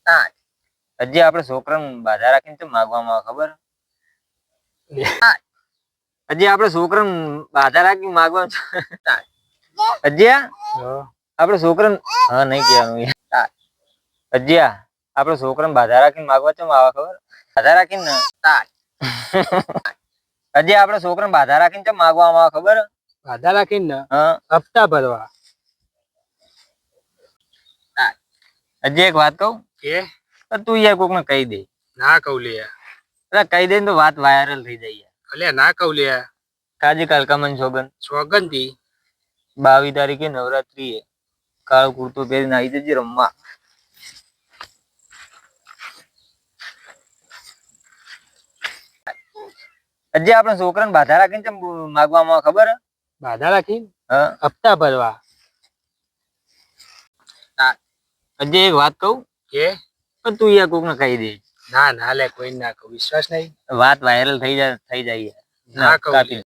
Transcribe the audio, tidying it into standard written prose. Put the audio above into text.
હજી આપણે છોકરાને બાધા રાખીને તો માગવામાં આવે ખબર? હજી આપણે છોકરાને બાધા રાખીને માગવાનું હજી આપણે છોકરાને હા નહીં કહેવાનું હજી આપણે છોકરાને બાધા રાખીને માગવા ચમ આવે ખબર? બાધા રાખીને હજી આપણે છોકરાને બાધા રાખીને ચમ માગવામાં આવે ખબર? બાધા રાખીને હા હપ્તા ભરવા. હજી એક વાત કહું કે તું યાર કોકને કહી દે. ના કહું લે. અરે કહી દે ને તો વાત વાયરલ થઈ જાય. અલે ના કહું લે. કાજી કાલકામન સોગન સોગન થી 22 તારીખે નવરાત્રી હે. કાળો કુર્તો પહેરીને આવી જજે રમવા. હજી આપણે છોકરાને બાધા રાખીને ચમ માગવામાં આવે ખબર? બાધા રાખીને હા હપ્તા ભરવા. હજી એક વાત કહું કે તું યાર કોકને કહી દે. ના ના લે કોઈ ના કહું. વિશ્વાસ નહીં. વાત વાયરલ થઈ જાય ના કહું.